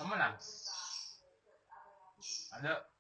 Sama lah. Ada.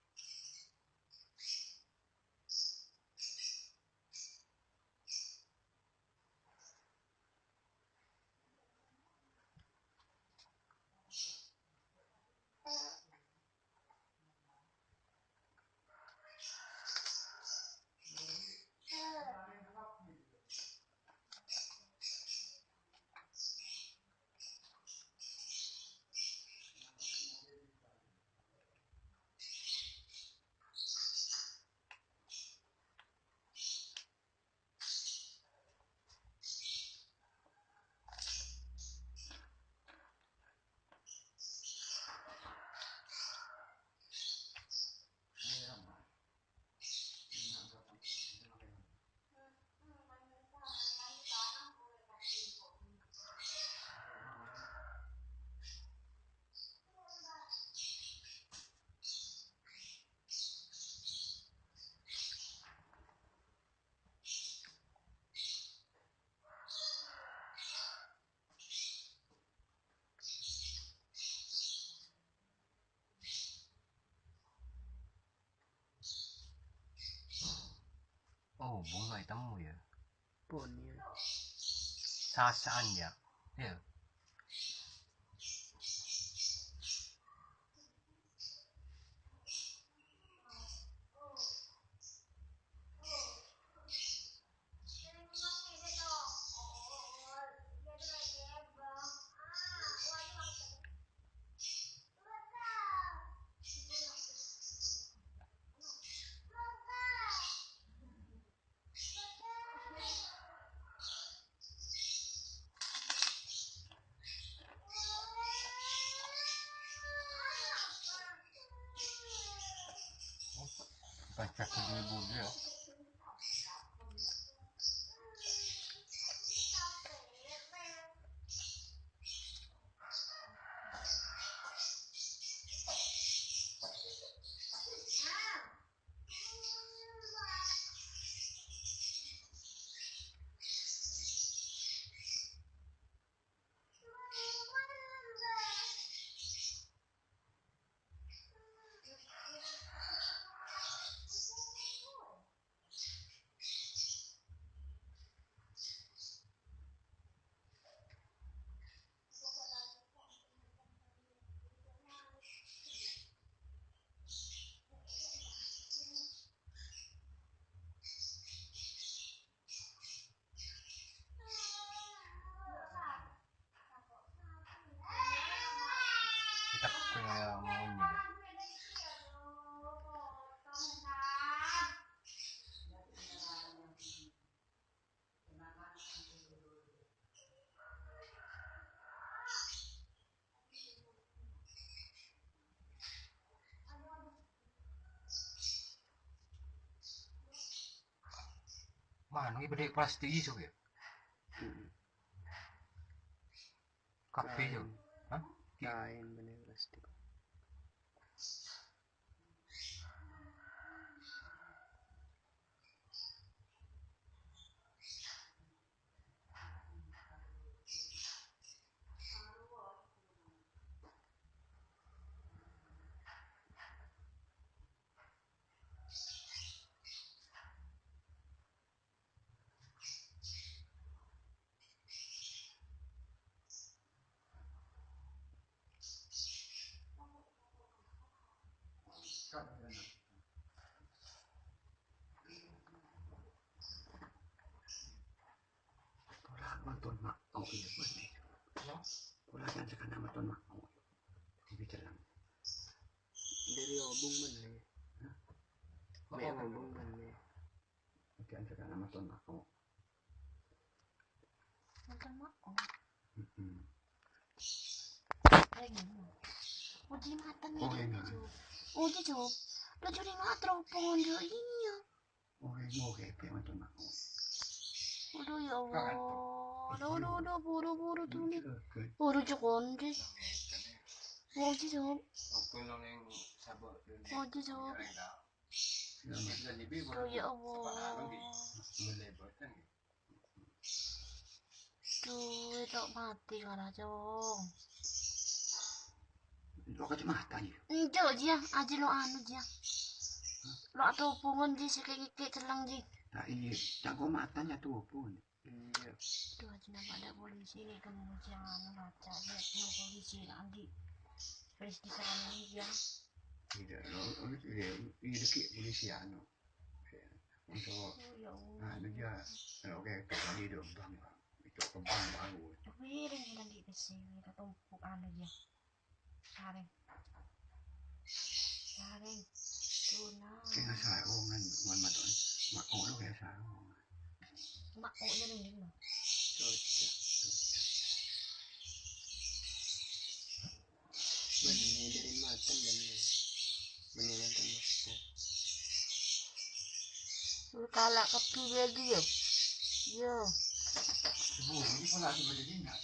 Oh, bunga hitammu ya? Pohonnya. Sasaan ya? Ya. Baca dulu ya. Kita punya maunya ya. Mana ini beda plastik isu ya? Kafe Kain. jo. Hah? Kain bener plastik. Nonton mak oh iya bener pola kan sekarang nonton mak oh bicara Dari obong mana? Mek obong mana? kan sekarang nonton mak oh Nonton mak lagi mau di mata nih oh dia jawab lo jadi matra pohon dia iya mau kayak nonton mak oh aduh ya Allah udah buru-buru tuh nih buru cekon deh mau dia jawab tuh ya Allah tuh itu mati kalah jong Lo kacamata nih. Enjo dia, aja lo anu dia. Lo atau pungun dia sekek celang dia. Nah iya, jago matanya tuh pun. Iya. Tuh aja nama ada polisi nih kemudian baca lihat no polisi nanti. Polisi di sana dia. Tidak, lo iya deket polisi anu. Untuk Oh ya Allah. anu dia, oke tadi dong bang, itu kembang baru. Tapi ring lagi kesini kita tumpuk anu dia. Saring. Tuna. Kaya sarong kan, maton, mako lo kaya sarong. Mak oh nya ring dino. Cocok. Benih dari matan benih. Benih matan makan. Lu kalak kepi lagi yo. Yo. Ibu, ini pun lagi berdiri nggak?